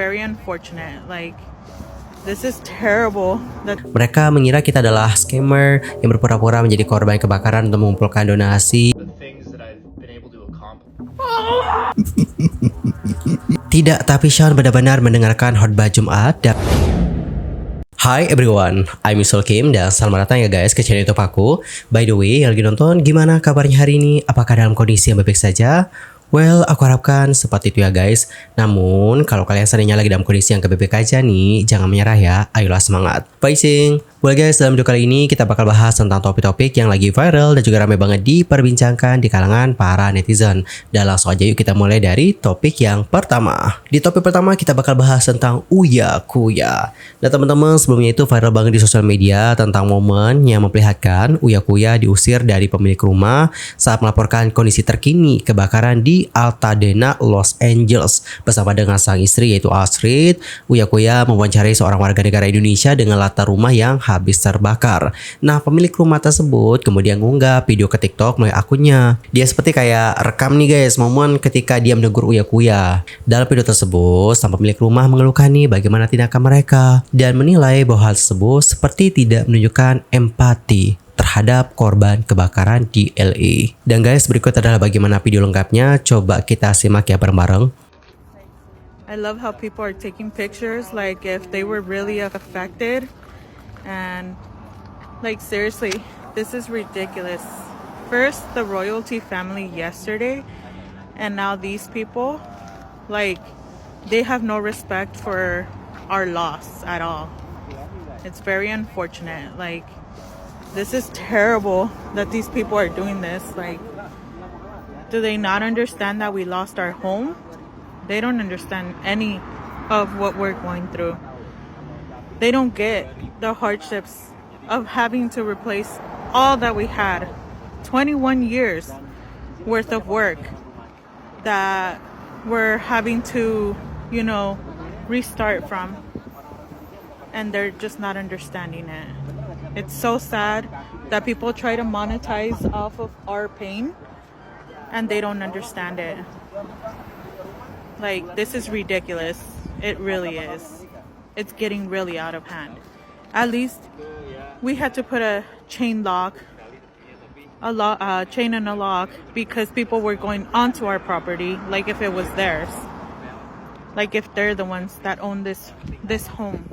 very unfortunate. Like, this is terrible. Mereka mengira kita adalah scammer yang berpura-pura menjadi korban kebakaran untuk mengumpulkan donasi. Tidak, tapi Sean benar-benar mendengarkan khotbah Jumat dan Hi everyone, I'm Misul Kim dan selamat datang ya guys ke channel YouTube aku. By the way, yang lagi nonton, gimana kabarnya hari ini? Apakah dalam kondisi yang baik-baik saja? Well, aku harapkan seperti itu ya guys. Namun, kalau kalian seandainya lagi dalam kondisi yang baik-baik aja nih, jangan menyerah ya, ayolah semangat. Fighting! Well guys, dalam video kali ini kita bakal bahas tentang topik-topik yang lagi viral dan juga ramai banget diperbincangkan di kalangan para netizen. Dan langsung aja yuk kita mulai dari topik yang pertama. Di topik pertama kita bakal bahas tentang Uya Kuya. Nah teman-teman, sebelumnya itu viral banget di sosial media tentang momen yang memperlihatkan Uya Kuya diusir dari pemilik rumah saat melaporkan kondisi terkini kebakaran di Altadena, Los Angeles. Bersama dengan sang istri yaitu Astrid, Uya Kuya mewawancarai seorang warga negara Indonesia dengan latar rumah yang habis terbakar. Nah, pemilik rumah tersebut kemudian mengunggah video ke TikTok melalui akunnya. Dia seperti kayak rekam nih guys, momen ketika dia menegur Uya Kuya. Dalam video tersebut, sang pemilik rumah mengeluhkan nih bagaimana tindakan mereka dan menilai bahwa hal tersebut seperti tidak menunjukkan empati terhadap korban kebakaran di LA. Dan guys, berikut adalah bagaimana video lengkapnya. Coba kita simak ya bareng-bareng. I love how people are taking pictures like if they were really affected. And like seriously, this is ridiculous. First the royalty family yesterday, and now these people, like, they have no respect for our loss at all. It's very unfortunate. Like, this is terrible that these people are doing this. Like, do they not understand that we lost our home? They don't understand any of what we're going through. They don't get the hardships of having to replace all that we had. 21 years worth of work that we're having to, you know, restart from. And they're just not understanding it. It's so sad that people try to monetize off of our pain and they don't understand it. Like, this is ridiculous. It really is. It's getting really out of hand. At least we had to put a chain lock, chain and a lock, because people were going onto our property like if it was theirs, like if they're the ones that own this home.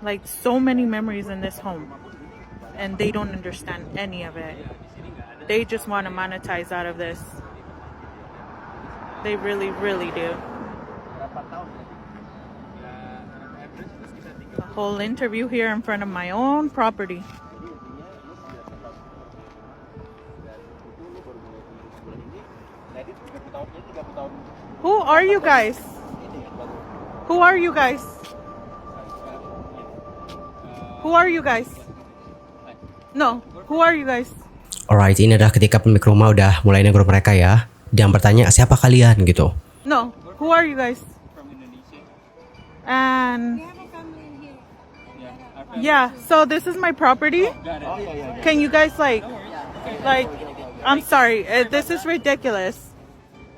Like, so many memories in this home, and they don't understand any of it. They just want to monetize out of this. They really, really do. A whole interview here in front of my own property. Who are you guys? Who are you guys? Who are you guys? No, who are you guys? Alright, ini adalah ketika pemilik rumah udah mulai negur mereka ya. Dan bertanya, siapa kalian gitu. No, who are you guys? From Indonesia. And yeah, so this is my property. Can you guys like, I'm sorry, this is ridiculous.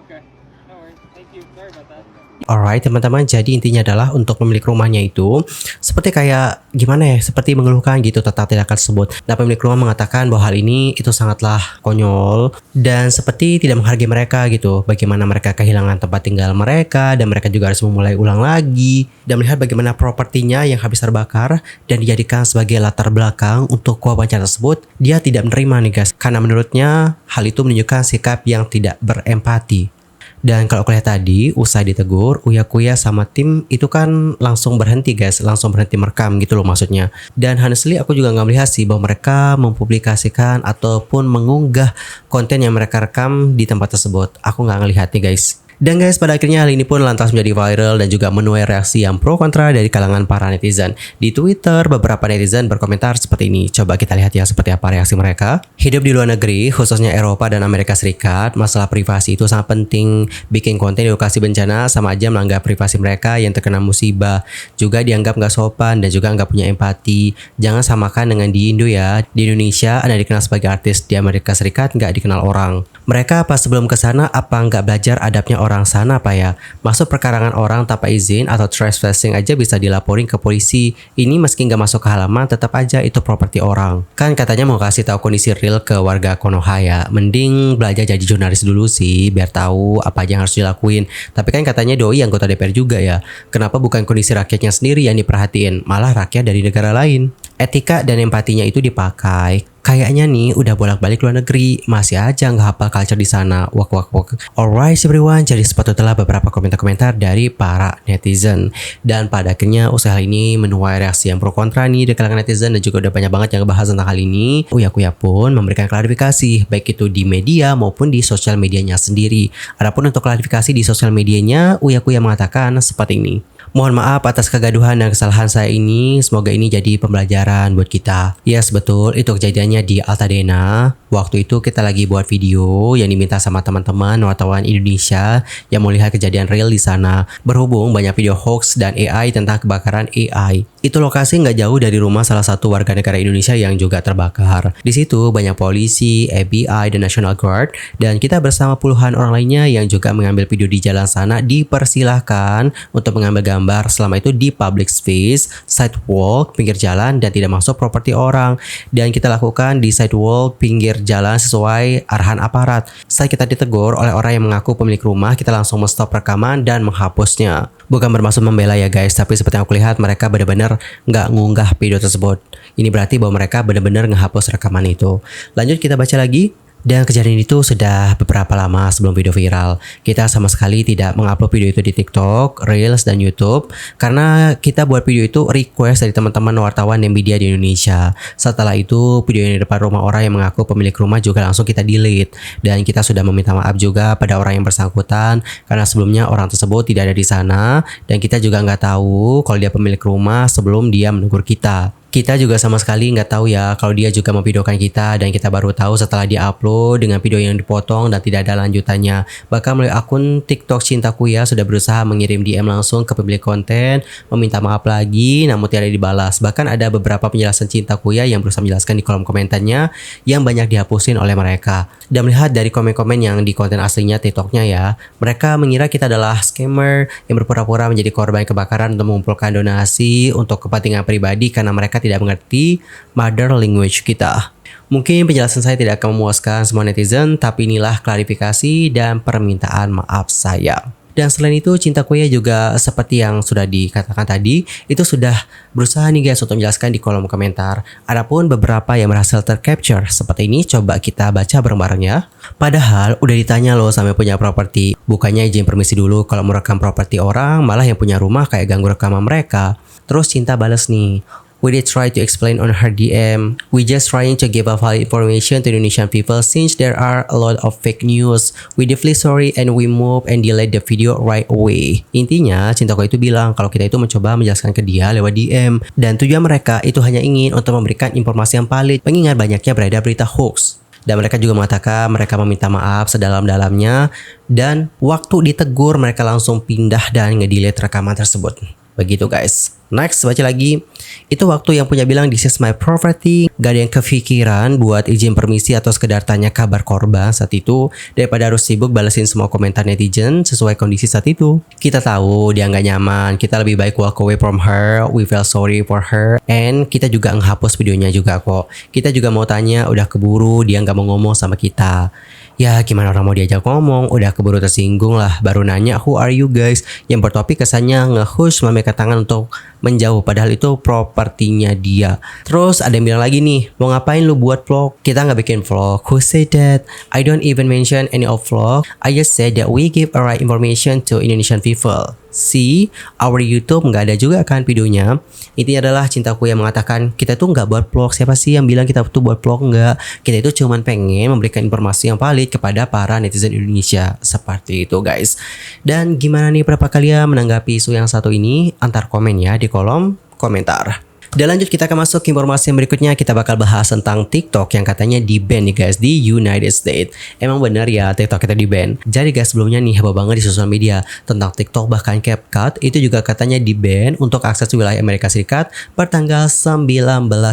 Okay, no worries. Thank you. Sorry about that. Alright teman-teman, jadi intinya adalah untuk pemilik rumahnya itu seperti kayak gimana ya, seperti mengeluhkan gitu tentang tindakan tersebut. Nah pemilik rumah mengatakan bahwa hal ini itu sangatlah konyol dan seperti tidak menghargai mereka gitu. Bagaimana mereka kehilangan tempat tinggal mereka dan mereka juga harus memulai ulang lagi. Dan melihat bagaimana propertinya yang habis terbakar dan dijadikan sebagai latar belakang untuk wawancara tersebut, dia tidak menerima nih guys. Karena menurutnya hal itu menunjukkan sikap yang tidak berempati. Dan kalau kalian tadi usai ditegur, Uya Kuya sama tim itu kan langsung berhenti guys, langsung berhenti merekam gitu loh maksudnya. Dan honestly aku juga nggak melihat sih bahwa mereka mempublikasikan ataupun mengunggah konten yang mereka rekam di tempat tersebut. Aku nggak ngelihat nih guys. Dan guys, pada akhirnya hal ini pun lantas menjadi viral dan juga menuai reaksi yang pro kontra dari kalangan para netizen. Di Twitter, beberapa netizen berkomentar seperti ini. Coba kita lihat ya seperti apa reaksi mereka. Hidup di luar negeri, khususnya Eropa dan Amerika Serikat, masalah privasi itu sangat penting. Bikin konten di lokasi bencana sama aja melanggar privasi mereka yang terkena musibah. Juga dianggap nggak sopan dan juga nggak punya empati. Jangan samakan dengan di Indo ya. Di Indonesia, Anda dikenal sebagai artis, di Amerika Serikat nggak dikenal orang. Mereka pas sebelum kesana apa nggak belajar adabnya orang orang sana apa ya? Masuk perkarangan orang tanpa izin atau trespassing aja bisa dilaporin ke polisi. Ini meski nggak masuk ke halaman, tetap aja itu properti orang. Kan katanya mau kasih tahu kondisi real ke warga Konoha ya. Mending belajar jadi jurnalis dulu sih, biar tahu apa aja yang harus dilakuin. Tapi kan katanya doi anggota DPR juga ya. Kenapa bukan kondisi rakyatnya sendiri yang diperhatiin, malah rakyat dari negara lain? Etika dan empatinya itu dipakai. Kayaknya nih udah bolak-balik luar negeri, masih aja nggak hafal culture di sana. Wak wak wak. Alright everyone, jadi sepatutnya beberapa komentar-komentar dari para netizen. Dan pada akhirnya usaha ini menuai reaksi yang pro kontra nih di kalangan netizen, dan juga udah banyak banget yang ngebahas tentang hal ini. Uya pun memberikan klarifikasi, baik itu di media maupun di sosial medianya sendiri. Adapun untuk klarifikasi di sosial medianya, Uya mengatakan seperti ini. Mohon maaf atas kegaduhan dan kesalahan saya ini. Semoga ini jadi pembelajaran buat kita. Yes, betul. Itu kejadiannya di Altadena. Waktu itu kita lagi buat video yang diminta sama teman-teman wartawan Indonesia yang mau lihat kejadian real di sana. Berhubung banyak video hoax dan AI tentang kebakaran AI. Itu lokasi nggak jauh dari rumah salah satu warga negara Indonesia yang juga terbakar. Di situ banyak polisi, FBI, dan National Guard. Dan kita bersama puluhan orang lainnya yang juga mengambil video di jalan sana dipersilahkan untuk mengambil gambar selama itu di public space, sidewalk, pinggir jalan, dan tidak masuk properti orang. Dan kita lakukan di sidewalk, pinggir jalan sesuai arahan aparat. Saat kita ditegur oleh orang yang mengaku pemilik rumah, kita langsung stop rekaman dan menghapusnya. Bukan bermaksud membela ya guys, tapi seperti yang aku lihat mereka benar-benar nggak ngunggah video tersebut. Ini berarti bahwa mereka benar-benar ngehapus rekaman itu. Lanjut kita baca lagi. Dan kejadian itu sudah beberapa lama sebelum video viral. Kita sama sekali tidak mengupload video itu di TikTok, Reels, dan YouTube karena kita buat video itu request dari teman-teman wartawan dan media di Indonesia. Setelah itu, video yang di depan rumah orang yang mengaku pemilik rumah juga langsung kita delete. Dan kita sudah meminta maaf juga pada orang yang bersangkutan karena sebelumnya orang tersebut tidak ada di sana dan kita juga nggak tahu kalau dia pemilik rumah sebelum dia menegur kita. Kita juga sama sekali nggak tahu ya kalau dia juga memvideokan kita, dan kita baru tahu setelah dia upload dengan video yang dipotong dan tidak ada lanjutannya. Bahkan melalui akun TikTok Cintaku ya sudah berusaha mengirim DM langsung ke pemilik konten, meminta maaf lagi namun tidak dibalas. Bahkan ada beberapa penjelasan Cintaku ya yang berusaha menjelaskan di kolom komentarnya yang banyak dihapusin oleh mereka. Dan melihat dari komen-komen yang di konten aslinya TikToknya ya, mereka mengira kita adalah scammer yang berpura-pura menjadi korban kebakaran untuk mengumpulkan donasi untuk kepentingan pribadi karena mereka tidak mengerti mother language kita. Mungkin penjelasan saya tidak akan memuaskan semua netizen, tapi inilah klarifikasi dan permintaan maaf saya. Dan selain itu, Cintaku ya juga seperti yang sudah dikatakan tadi, itu sudah berusaha nih guys untuk menjelaskan di kolom komentar. Adapun beberapa yang berhasil tercapture seperti ini, coba kita baca bareng-bareng ya. Padahal udah ditanya loh sampai punya properti, bukannya izin permisi dulu kalau merekam properti orang, malah yang punya rumah kayak ganggu rekaman mereka. Terus Cinta bales nih, we did try to explain on her DM. We just trying to give a valid information to Indonesian people since there are a lot of fake news. We deeply sorry and we move and delete the video right away. Intinya, Cintaku itu bilang kalau kita itu mencoba menjelaskan ke dia lewat DM. Dan tujuan mereka itu hanya ingin untuk memberikan informasi yang valid, mengingat banyaknya beredar berita hoax. Dan mereka juga mengatakan mereka meminta maaf sedalam-dalamnya. Dan waktu ditegur mereka langsung pindah dan nge-delete rekaman tersebut. Begitu guys. Next, baca lagi. Itu waktu yang punya bilang this is my property. Gak ada yang kepikiran buat izin permisi atau sekedar tanya kabar korban saat itu, daripada harus sibuk balesin semua komentar netizen sesuai kondisi saat itu. Kita tahu dia gak nyaman. Kita lebih baik walk away from her. We feel sorry for her. And kita juga menghapus videonya juga kok. Kita juga mau tanya, udah keburu dia gak mau ngomong sama kita. Ya gimana orang mau diajak ngomong, udah keburu tersinggung lah, baru nanya who are you guys, yang bertopik kesannya nge-hush melambaikan tangan untuk menjauh, padahal itu propertinya dia. Terus ada yang bilang lagi nih, mau ngapain lu buat vlog? Kita nggak bikin vlog. Who said that? I don't even mention any of vlog. I just said that we give a right information to Indonesian people. See, our YouTube nggak ada juga kan videonya. Intinya adalah Cintaku yang mengatakan kita tuh nggak buat vlog. Siapa sih yang bilang kita tuh buat vlog? Nggak. Kita itu cuman pengen memberikan informasi yang valid kepada para netizen Indonesia. Seperti itu guys. Dan gimana nih pendapat kalian menanggapi isu yang satu ini? Antar komen ya di kolom komentar. Dan lanjut kita akan masuk ke informasi yang berikutnya. Kita bakal bahas tentang TikTok yang katanya di-ban nih guys di United States. Emang benar ya TikTok kita di-ban. Jadi guys, sebelumnya nih heboh banget di sosial media tentang TikTok, bahkan CapCut itu juga katanya di-ban untuk akses wilayah Amerika Serikat per tanggal 19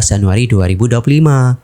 Januari 2025.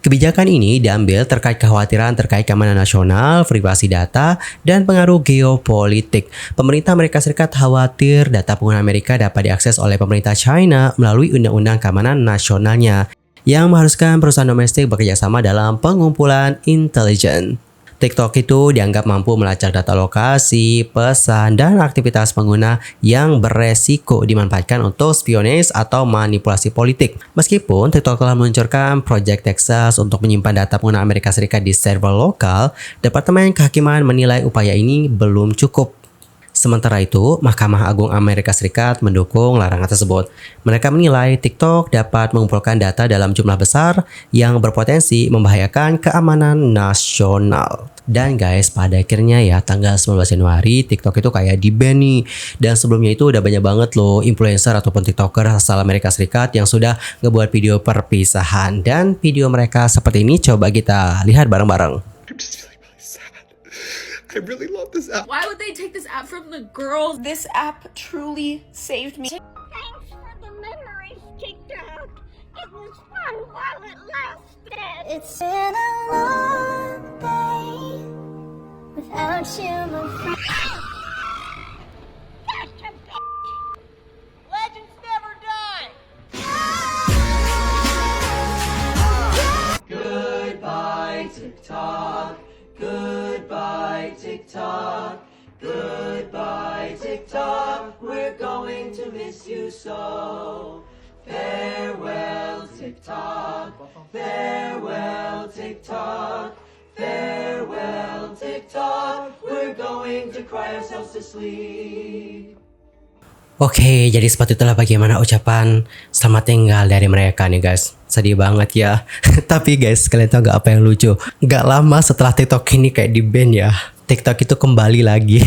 Kebijakan ini diambil terkait kekhawatiran terkait keamanan nasional, privasi data, dan pengaruh geopolitik. Pemerintah Amerika Serikat khawatir data pengguna Amerika dapat diakses oleh pemerintah China melalui Undang-Undang Keamanan Nasionalnya yang mengharuskan perusahaan domestik bekerja sama dalam pengumpulan intelijen. TikTok itu dianggap mampu melacak data lokasi, pesan, dan aktivitas pengguna yang beresiko dimanfaatkan untuk spionage atau manipulasi politik. Meskipun TikTok telah meluncurkan Project Texas untuk menyimpan data pengguna Amerika Serikat di server lokal, Departemen Kehakiman menilai upaya ini belum cukup. Sementara itu, Mahkamah Agung Amerika Serikat mendukung larangan tersebut. Mereka menilai TikTok dapat mengumpulkan data dalam jumlah besar yang berpotensi membahayakan keamanan nasional. Dan guys, pada akhirnya ya tanggal 19 Januari TikTok itu kayak di-ban nih. Dan sebelumnya itu udah banyak banget loh influencer ataupun TikToker asal Amerika Serikat yang sudah ngebuat video perpisahan. Dan video mereka seperti ini coba kita lihat bareng-bareng. I'm just feeling really sad. I really love this app. Why would they take this app from the girls? This app truly saved me. Thanks for the memories, TikTok. It was fun while it lasted. It's been a long day without you, my friend. Gotcha, bitch. Legends never die. Goodbye TikTok, goodbye TikTok, goodbye TikTok, we're going to miss you so. Farewell TikTok, farewell TikTok, farewell TikTok, we're going to cry ourselves to sleep. Oke, jadi seperti itulah bagaimana ucapan selamat tinggal dari mereka nih guys. Sedih banget ya. Tapi guys, kalian tahu gak apa yang lucu? Gak lama setelah TikTok ini kayak di-ban ya, TikTok itu kembali lagi.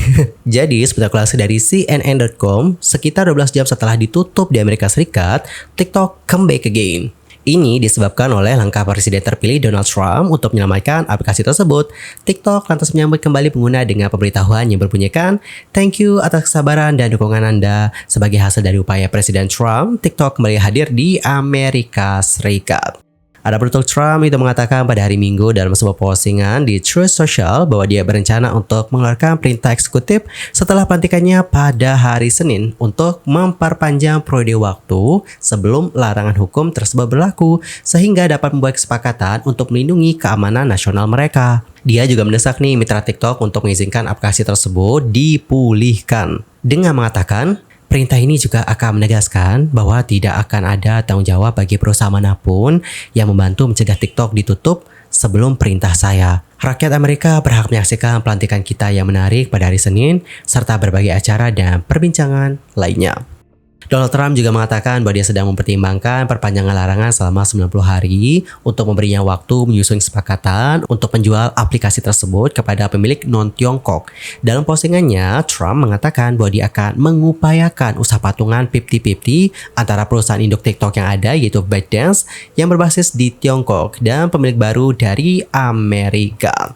Jadi, spekulasi dari CNN.com, sekitar 12 jam setelah ditutup di Amerika Serikat, TikTok comeback again. Ini disebabkan oleh langkah Presiden terpilih Donald Trump untuk menyelamatkan aplikasi tersebut. TikTok lantas menyambut kembali pengguna dengan pemberitahuan yang berbunyikan, "Thank you atas kesabaran dan dukungan Anda. Sebagai hasil dari upaya Presiden Trump, TikTok kembali hadir di Amerika Serikat." Ada produk Trump itu mengatakan pada hari Minggu dalam sebuah postingan di Truth Social bahwa dia berencana untuk mengeluarkan perintah eksekutif setelah pelantikannya pada hari Senin untuk memperpanjang periode waktu sebelum larangan hukum tersebut berlaku sehingga dapat membuat kesepakatan untuk melindungi keamanan nasional mereka. Dia juga mendesak nih mitra TikTok untuk mengizinkan aplikasi tersebut dipulihkan dengan mengatakan, perintah ini juga akan menegaskan bahwa tidak akan ada tanggung jawab bagi perusahaan manapun yang membantu mencegah TikTok ditutup sebelum perintah saya. Rakyat Amerika berhak menyaksikan pelantikan kita yang menarik pada hari Senin, serta berbagai acara dan perbincangan lainnya. Donald Trump juga mengatakan bahwa dia sedang mempertimbangkan perpanjangan larangan selama 90 hari untuk memberinya waktu menyusun kesepakatan untuk menjual aplikasi tersebut kepada pemilik non-Tiongkok. Dalam postingannya, Trump mengatakan bahwa dia akan mengupayakan usaha patungan 50-50 antara perusahaan induk TikTok yang ada yaitu ByteDance yang berbasis di Tiongkok dan pemilik baru dari Amerika.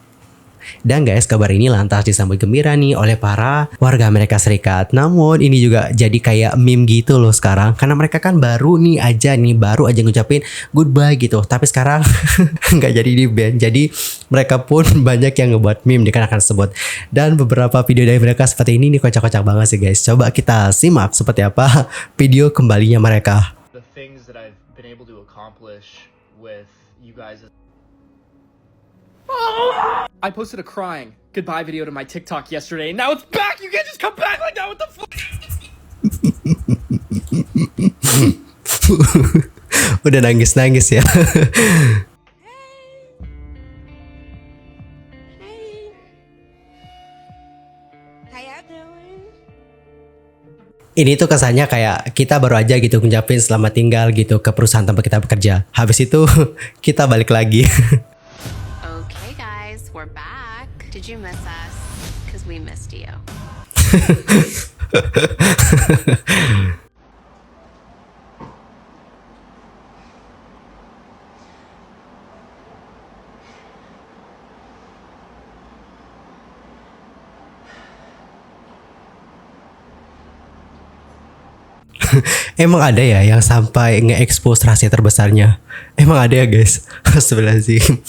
Dan guys, kabar ini lantas disambut gembira nih oleh para warga Amerika Serikat. Namun ini juga jadi kayak meme gitu loh sekarang, karena mereka kan baru aja ngucapin goodbye gitu. Tapi sekarang nggak jadi di ban. Jadi mereka pun banyak yang ngebuat meme dikarenakan tersebut. Dan beberapa video dari mereka seperti ini nih kocak-kocak banget sih guys. Coba kita simak seperti apa video kembalinya mereka. The things that I've been able to accomplish with you guys. I posted a crying goodbye video to my TikTok yesterday, and now it's back! You can't just come back like that! What the fuck? Udah nangis-nangis ya. Ini tuh kesannya kayak kita baru aja gitu ngucapin selamat tinggal gitu ke perusahaan tempat kita bekerja. Habis itu kita balik lagi. Okay guys, we're back. Did you miss us? Because we missed you. Emang ada ya yang sampai nge-expose rahasia terbesarnya? Emang ada ya guys? Astagfirullahaladzim.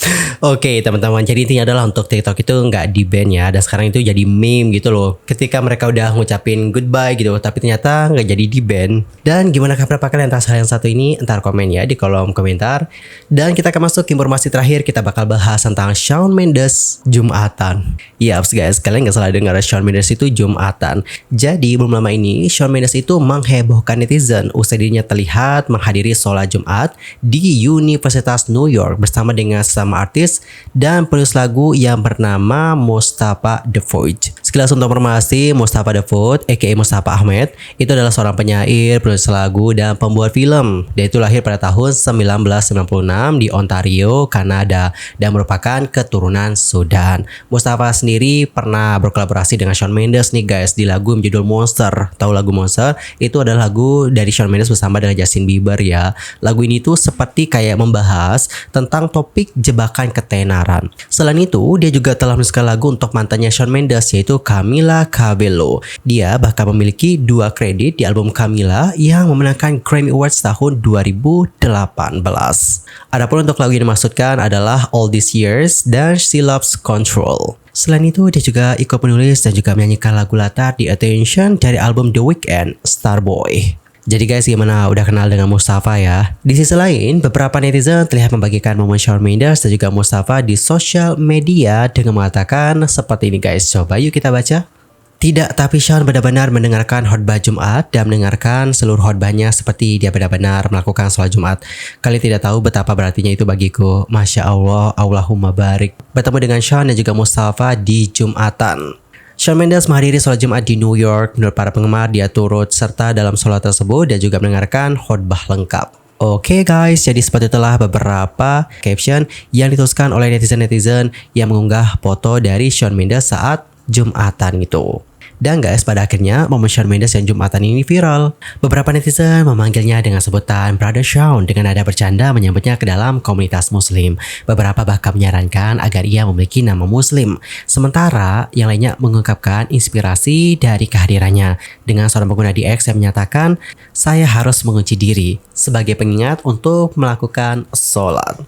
Oke teman-teman, jadi intinya adalah untuk TikTok itu nggak di ban ya. Dan sekarang itu jadi meme gitu loh. Ketika mereka udah ngucapin goodbye gitu, tapi ternyata nggak jadi di ban. Dan gimana pendapat kalian tentang hal yang satu ini? Entar komen ya di kolom komentar. Dan kita akan masuk ke informasi terakhir. Kita bakal bahas tentang Shawn Mendes Jumatan. Yaps guys, kalian nggak salah dengar, Shawn Mendes itu Jumatan. Jadi belum lama ini Shawn Mendes itu menghebohkan netizen usai dirinya terlihat menghadiri sholat Jumat di Universitas New York bersama dengan sesama artis dan penulis lagu yang bernama Mustafa The Void. Sekilas untuk informasi, Mustafa The Void aka Mustafa Ahmed itu adalah seorang penyair, penulis lagu dan pembuat film. Dia itu lahir pada tahun 1996 di Ontario, Kanada dan merupakan keturunan Sudan. Mustafa sendiri pernah berkolaborasi dengan Shawn Mendes nih guys di lagu berjudul Monster. Tahu lagu Monster? Itu adalah lagu dari Shawn Mendes bersama dengan Justin Bieber ya. Lagu ini tuh seperti kayak membahas tentang topik jebakan ketenaran. Selain itu, dia juga telah menuliskan lagu untuk mantannya Shawn Mendes yaitu Camila Cabello. Dia bahkan memiliki 2 kredit di album Camila yang memenangkan Grammy Awards tahun 2018. Adapun untuk lagu yang dimaksudkan adalah All These Years dan She Loves Control. Selain itu, dia juga ikut menulis dan juga menyanyikan lagu latar di Attention dari album The Weeknd, Starboy. Jadi guys, gimana? Udah kenal dengan Mustafa ya? Di sisi lain, beberapa netizen terlihat membagikan momen Shawn Mendes dan juga Mustafa di sosial media dengan mengatakan seperti ini guys. Coba yuk kita baca. Tidak, tapi Shawn benar-benar mendengarkan khotbah Jumat dan mendengarkan seluruh khotbahnya seperti dia benar-benar melakukan sholat Jumat. Kalian tidak tahu betapa berartinya itu bagiku. Masya Allah, Allahumma barik. Bertemu dengan Shawn dan juga Mustafa di Jumatan. Shawn Mendes menghadiri sholat Jumat di New York. Menurut para penggemar, dia turut serta dalam sholat tersebut dan juga mendengarkan khotbah lengkap. Oke guys, jadi seperti itulah beberapa caption yang dituliskan oleh netizen-netizen yang mengunggah foto dari Shawn Mendes saat Jumatan itu. Dan guys, pada akhirnya momen Shawn Mendes yang Jumatan ini viral. Beberapa netizen memanggilnya dengan sebutan Brother Shawn dengan nada bercanda menyambutnya ke dalam komunitas muslim. Beberapa bahkan menyarankan agar ia memiliki nama muslim. Sementara yang lainnya mengungkapkan inspirasi dari kehadirannya. Dengan seorang pengguna di X yang menyatakan, saya harus mengunci diri sebagai pengingat untuk melakukan sholat.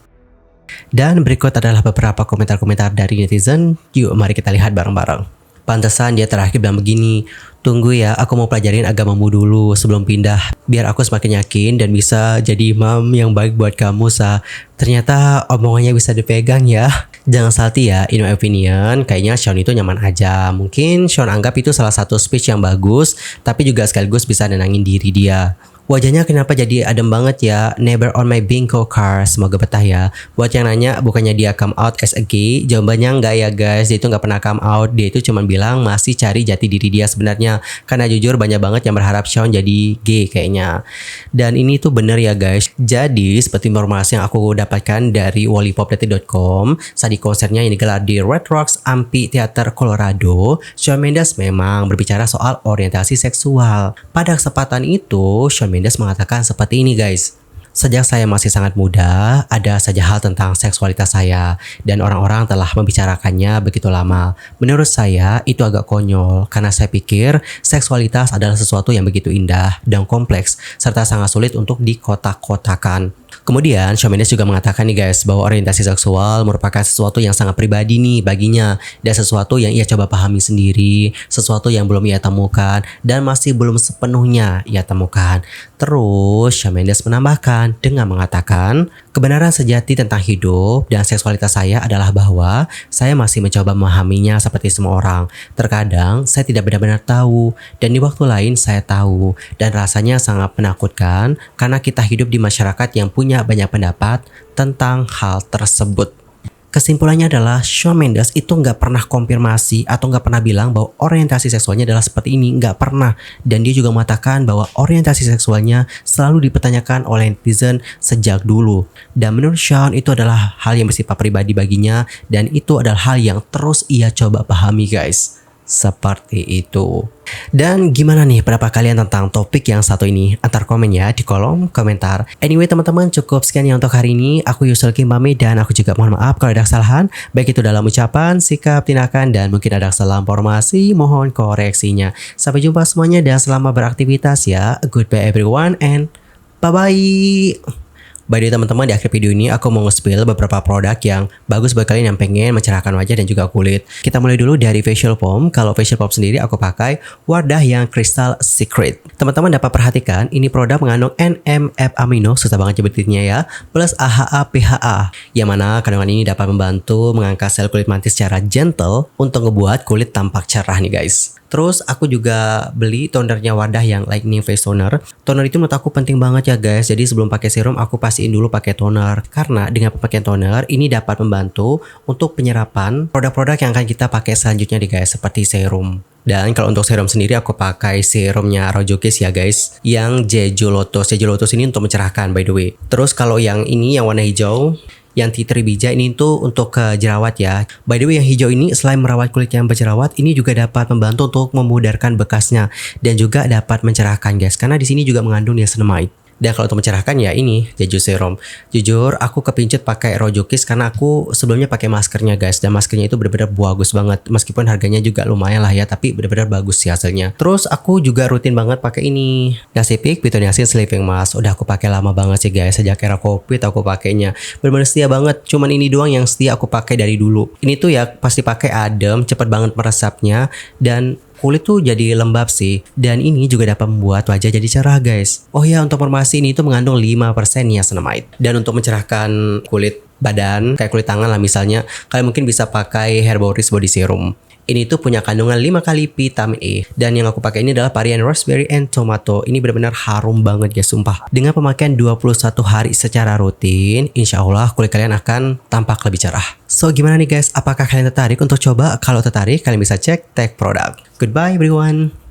Dan berikut adalah beberapa komentar-komentar dari netizen. Yuk mari kita lihat bareng-bareng. Pantesan dia terakhir bilang begini, tunggu ya, aku mau pelajarin agamamu dulu sebelum pindah, biar aku semakin yakin dan bisa jadi imam yang baik buat kamu, Sa. Ternyata omongannya bisa dipegang ya. Jangan salty ya, in my opinion, kayaknya Shawn itu nyaman aja. Mungkin Shawn anggap itu salah satu speech yang bagus, tapi juga sekaligus bisa nenangin diri dia. Wajahnya kenapa jadi adem banget ya? Never on my bingo card. Semoga betah ya. Buat yang nanya, bukannya dia come out as a gay? Jawabannya enggak ya guys. Dia itu nggak pernah come out. Dia itu cuma bilang masih cari jati diri dia sebenarnya. Karena jujur banyak banget yang berharap Shawn jadi gay kayaknya. Dan ini tuh bener ya guys. Jadi seperti informasi yang aku dapatkan dari wallipop.com, saat di konsernya yang digelar di Red Rocks Amphitheater Colorado, Shawn Mendes memang berbicara soal orientasi seksual. Pada kesempatan itu, Shawn Mendes mengatakan seperti ini guys. Sejak saya masih sangat muda, ada saja hal tentang seksualitas saya dan orang-orang telah membicarakannya begitu lama. Menurut saya itu agak konyol karena saya pikir seksualitas adalah sesuatu yang begitu indah dan kompleks serta sangat sulit untuk dikotak-kotakan. Kemudian Shawn Mendes juga mengatakan nih guys bahwa orientasi seksual merupakan sesuatu yang sangat pribadi nih baginya dan sesuatu yang ia coba pahami sendiri, sesuatu yang belum ia temukan dan masih belum sepenuhnya ia temukan. Terus Shawn Mendes menambahkan dengan mengatakan, kebenaran sejati tentang hidup dan seksualitas saya adalah bahwa saya masih mencoba memahaminya seperti semua orang. Terkadang saya tidak benar-benar tahu dan di waktu lain saya tahu dan rasanya sangat menakutkan karena kita hidup di masyarakat yang punya banyak pendapat tentang hal tersebut. Kesimpulannya adalah Shawn Mendes itu nggak pernah konfirmasi atau nggak pernah bilang bahwa orientasi seksualnya adalah seperti ini, nggak pernah. Dan dia juga mengatakan bahwa orientasi seksualnya selalu dipertanyakan oleh netizen sejak dulu. Dan menurut Shawn itu adalah hal yang bersifat pribadi baginya dan itu adalah hal yang terus ia coba pahami guys. Seperti itu. Dan gimana nih pendapat kalian tentang topik yang satu ini? Antar komen ya di kolom komentar. Anyway teman-teman, cukup sekian ya untuk hari ini. Aku Yusul Kim pamit dan aku juga mohon maaf kalau ada kesalahan, baik itu dalam ucapan, sikap, tindakan, dan mungkin ada kesalahan informasi, mohon koreksinya. Sampai jumpa semuanya dan selamat beraktivitas ya. Goodbye everyone and bye-bye. By the way teman-teman, di akhir video ini aku mau nge-spill beberapa produk yang bagus buat kalian yang pengen mencerahkan wajah dan juga kulit. Kita mulai dulu dari facial foam. Kalau facial foam sendiri aku pakai Wardah yang Crystal Secret. Teman-teman dapat perhatikan, ini produk mengandung NMF amino, susah banget nyebutinnya ya, plus AHA PHA, yang mana kandungan ini dapat membantu mengangkat sel kulit mantis secara gentle untuk ngebuat kulit tampak cerah nih guys. Terus aku juga beli tonernya Wardah yang Lightening Face Toner. Toner itu menurut aku penting banget ya guys. Jadi sebelum pakai serum aku pastiin dulu pakai toner. Karena dengan pemakaian toner ini dapat membantu untuk penyerapan produk-produk yang akan kita pakai selanjutnya nih guys, seperti serum. Dan kalau untuk serum sendiri aku pakai serumnya Rojokis ya guys, yang Jeju Lotus. Jeju Lotus ini untuk mencerahkan by the way. Terus kalau yang ini yang warna hijau, yang tea tree bija ini tuh untuk ke jerawat ya. By the way yang hijau ini selain merawat kulit yang berjerawat, ini juga dapat membantu untuk memudarkan bekasnya dan juga dapat mencerahkan guys. Karena di sini juga mengandung niacinamide. Dan kalau untuk mencerahkan ya ini Jeju Serum. Jujur aku kepincut pakai Rojokis karena aku sebelumnya pakai maskernya guys, dan maskernya itu benar-benar bagus banget. Meskipun harganya juga lumayan lah ya, tapi benar-benar bagus sih hasilnya. Terus aku juga rutin banget pakai ini Nasipik Phytoniacin Sleeping Mask. Udah aku pakai lama banget sih guys, sejak era Covid aku pakainya. Benar-benar setia banget. Cuman ini doang yang setia aku pakai dari dulu. Ini tuh ya pasti pakai adem, cepat banget meresapnya, dan kulit tuh jadi lembab sih. Dan ini juga dapat membuat wajah jadi cerah guys. Oh ya, untuk formasi ini tuh mengandung 5% niacinamide. Dan untuk mencerahkan kulit badan, kayak kulit tangan lah misalnya, kalian mungkin bisa pakai Herboris Body Serum. Ini tuh punya kandungan 5 kali vitamin E. Dan yang aku pakai ini adalah varian Raspberry and Tomato. Ini benar-benar harum banget guys, sumpah. Dengan pemakaian 21 hari secara rutin, insya Allah kulit kalian akan tampak lebih cerah. So gimana nih guys, apakah kalian tertarik untuk coba? Kalau tertarik, kalian bisa cek tag produk. Goodbye everyone.